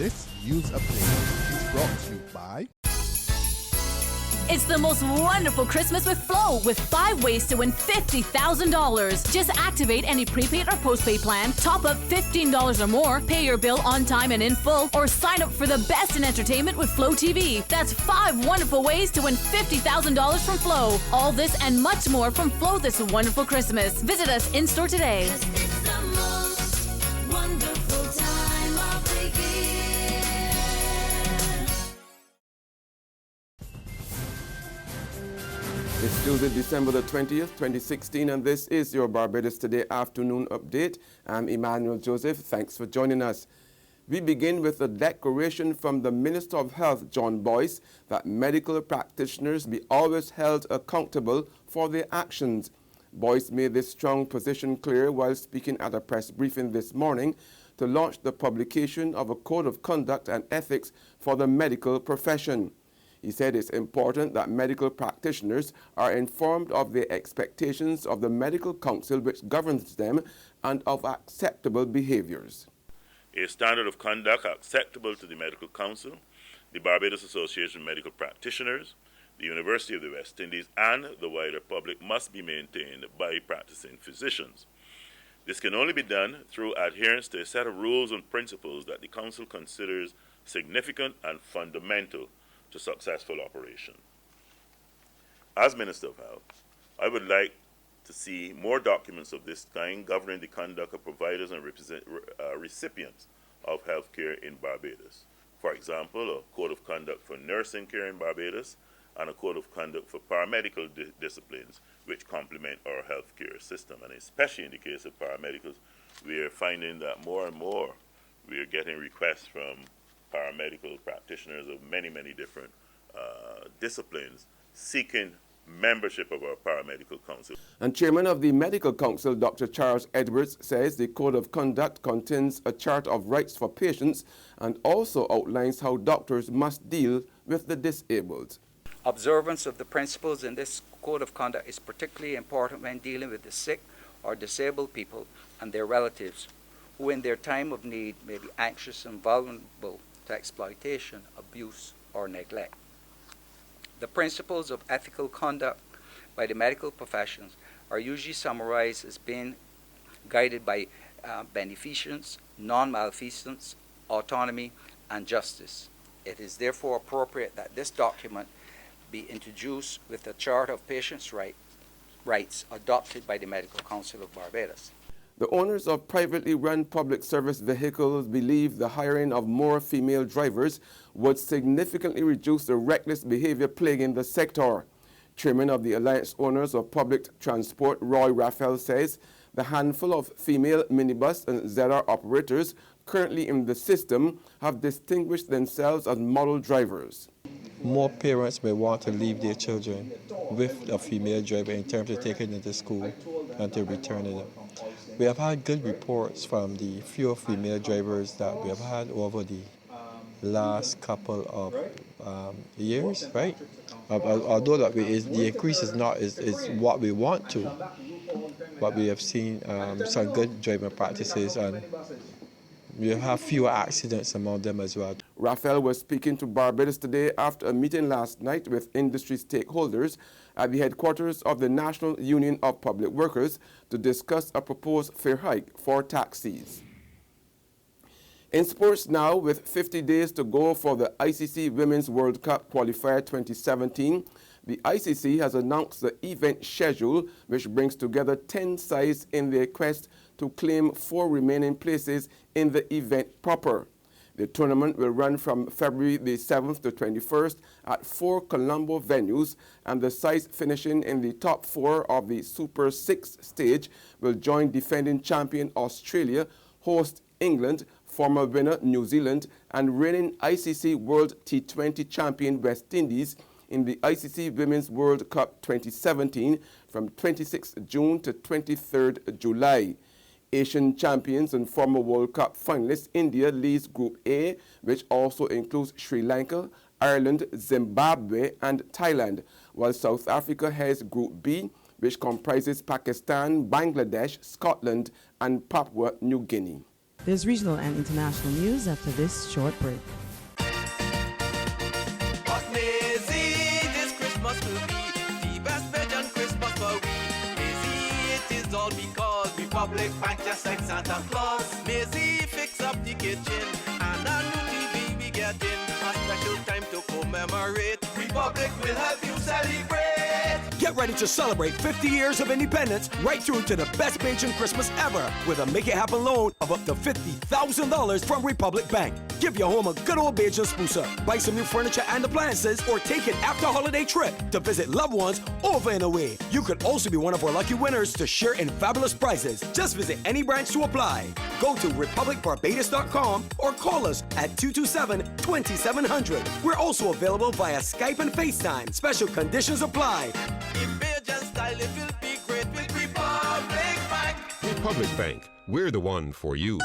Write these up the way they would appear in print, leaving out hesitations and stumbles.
This news update is brought to you by... It's the most wonderful Christmas with Flow, with 5 ways to win $50,000. Just activate any prepaid or postpaid plan, top up $15 or more, pay your bill on time and in full, or sign up for the best in entertainment with Flow TV. That's 5 wonderful ways to win $50,000 from Flow. All this and much more from Flow this wonderful Christmas. Visit us in-store today. It's Tuesday, December the 20th, 2016, and this is your Barbados Today afternoon update. I'm Emmanuel Joseph. Thanks for joining us. We begin with a declaration from the Minister of Health, John Boyce, that medical practitioners be always held accountable for their actions. Boyce made this strong position clear while speaking at a press briefing this morning to launch the publication of a code of conduct and ethics for the medical profession. He said it's important that medical practitioners are informed of the expectations of the medical council which governs them and of acceptable behaviors. A standard of conduct acceptable to the Medical Council, the Barbados Association of Medical Practitioners, the University of the West Indies, and the wider public must be maintained by practicing physicians. This can only be done through adherence to a set of rules and principles that the Council considers significant and fundamental to successful operation. As Minister of Health, I would like to see more documents of this kind governing the conduct of providers and recipients of health care in Barbados. For example, a code of conduct for nursing care in Barbados and a code of conduct for paramedical disciplines which complement our health care system. And especially in the case of paramedicals, we are finding that more and more we are getting requests from paramedical practitioners of many different disciplines seeking membership of our paramedical council. And Chairman of the Medical Council, Dr. Charles Edwards, says the Code of Conduct contains a chart of rights for patients and also outlines how doctors must deal with the disabled. Observance of the principles in this Code of Conduct is particularly important when dealing with the sick or disabled people and their relatives, who in their time of need may be anxious and vulnerable to exploitation, abuse, or neglect. The principles of ethical conduct by the medical professions are usually summarized as being guided by beneficence, non-malfeasance, autonomy, and justice. It is therefore appropriate that this document be introduced with a chart of patients' rights adopted by the Medical Council of Barbados. The owners of privately run public service vehicles believe the hiring of more female drivers would significantly reduce the reckless behavior plaguing the sector. Chairman of the Alliance Owners of Public Transport, Roy Raphael, says the handful of female minibus and ZR operators currently in the system have distinguished themselves as model drivers. More parents may want to leave their children with a female driver in terms of taking them to school and to returning them. We have had good reports from the few female drivers that we have had over the last couple of years, right? Although that the increase is not is what we want to, but we have seen some good driving practices, and we have fewer accidents among them as well. Raphael was speaking to Barbados Today after a meeting last night with industry stakeholders at the headquarters of the National Union of Public Workers to discuss a proposed fare hike for taxis. In sports now, with 50 days to go for the ICC Women's World Cup Qualifier 2017, the ICC has announced the event schedule, which brings together 10 sides in their quest to claim 4 remaining places in the event proper. The tournament will run from February the 7th to 21st at 4 Colombo venues, and the sides finishing in the top 4 of the Super 6 stage will join defending champion Australia, host England, former winner New Zealand, and reigning ICC World T20 champion West Indies in the ICC Women's World Cup 2017 from 26 June to 23 July. Asian champions and former World Cup finalists India leads Group A, which also includes Sri Lanka, Ireland, Zimbabwe, and Thailand, while South Africa has Group B, which comprises Pakistan, Bangladesh, Scotland, and Papua New Guinea. There's regional and international news after this short break. But Maisie, this Christmas will be the best Belgian Christmas for we. Maisie, it is all because Republic Bank just like Santa Claus. Maisie, fix up the kitchen and a new TV we getting. A special time to commemorate. Republic will help you celebrate. Get ready to celebrate 50 years of independence right through to the best Bajan Christmas ever with a Make It Happen loan of up to $50,000 from Republic Bank. Give your home a good old Bajan spruce up, buy some new furniture and appliances, or take an after-holiday trip to visit loved ones over and away. You could also be one of our lucky winners to share in fabulous prizes. Just visit any branch to apply. Go to republicbarbados.com or call us at 227-2700. We're also available via Skype and FaceTime. Special conditions apply. In Bajan style, it will be great with Republic Bank. Republic Bank, we're the one for you.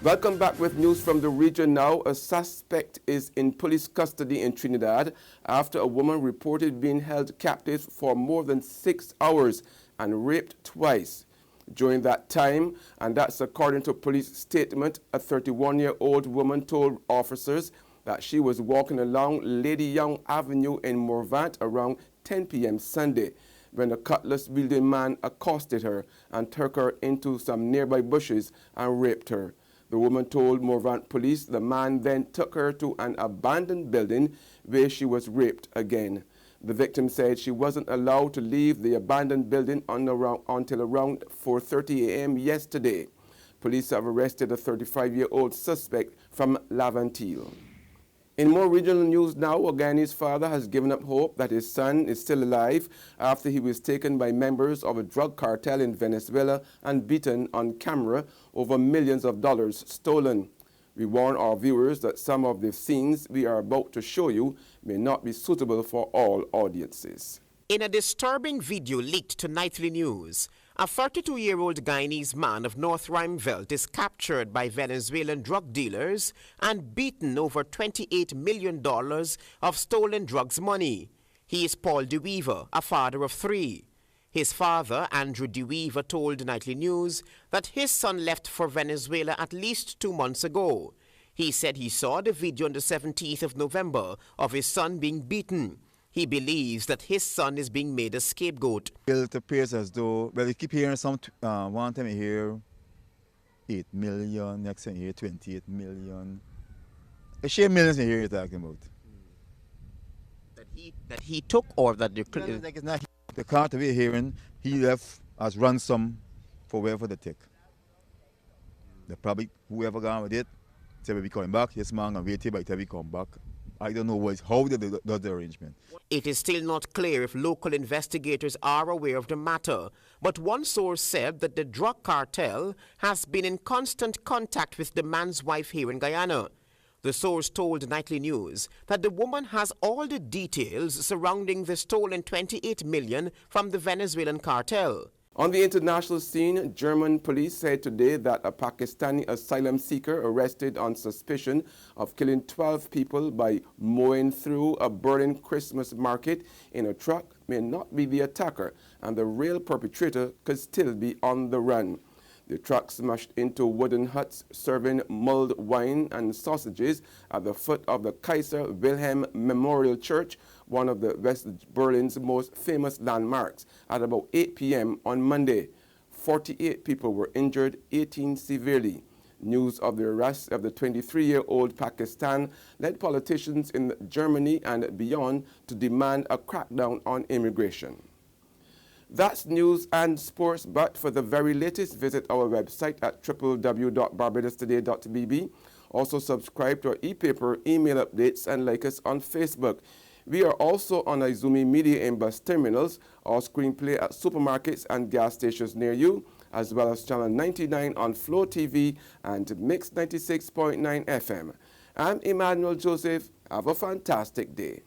Welcome back with news from the region now. A suspect is in police custody in Trinidad after a woman reported being held captive for more than 6 hours and raped twice. During that time, and that's according to a police statement, a 31-year-old woman told officers that she was walking along Lady Young Avenue in Morvant around 10 p.m. Sunday when a cutlass-wielding man accosted her and took her into some nearby bushes and raped her. The woman told Morvant police the man then took her to an abandoned building where she was raped again. The victim said she wasn't allowed to leave the abandoned building until around 4:30 a.m. yesterday. Police have arrested a 35-year-old suspect from Laventille. In more regional news now, a Guyanese father has given up hope that his son is still alive after he was taken by members of a drug cartel in Venezuela and beaten on camera over millions of dollars stolen. We warn our viewers that some of the scenes we are about to show you may not be suitable for all audiences. In a disturbing video leaked to Nightly News, a 32-year-old Guyanese man of North Unveiled is captured by Venezuelan drug dealers and beaten over $28 million of stolen drugs money. He is Paul DeWeaver, a father of 3. His father, Andrew DeWeaver, told Nightly News that his son left for Venezuela at least 2 months ago. He said he saw the video on the 17th of November of his son being beaten. He believes that his son is being made a scapegoat. It appears as though, well, we keep hearing some, one time you hear 8 million, next time you hear 28 million. A share millions you hear you're talking about. That he took or that the... It's not the car we're hearing, he left as ransom for wherever they take. They probably, whoever gone with it, say we'll be coming back, yes man, and wait till by the time we come back. I don't know how they do the arrangement. It is still not clear if local investigators are aware of the matter, but one source said that the drug cartel has been in constant contact with the man's wife here in Guyana. The source told Nightly News that the woman has all the details surrounding the stolen $28 million from the Venezuelan cartel. On the international scene, German police said today that a Pakistani asylum seeker arrested on suspicion of killing 12 people by mowing through a Berlin Christmas market in a truck may not be the attacker, and the real perpetrator could still be on the run. The truck smashed into wooden huts serving mulled wine and sausages at the foot of the Kaiser Wilhelm Memorial Church, one of the West Berlin's most famous landmarks, at about 8 p.m. on Monday. 48 people were injured, 18 severely. News of the arrest of the 23-year-old Pakistan led politicians in Germany and beyond to demand a crackdown on immigration. That's news and sports, but for the very latest, visit our website at www.barbadostoday.bb. Also subscribe to our e-paper email updates and like us on Facebook. We are also on Izumi Media in bus terminals or screenplay at supermarkets and gas stations near you, as well as Channel 99 on Flow TV and Mix 96.9 FM. I'm Emmanuel Joseph. Have a fantastic day.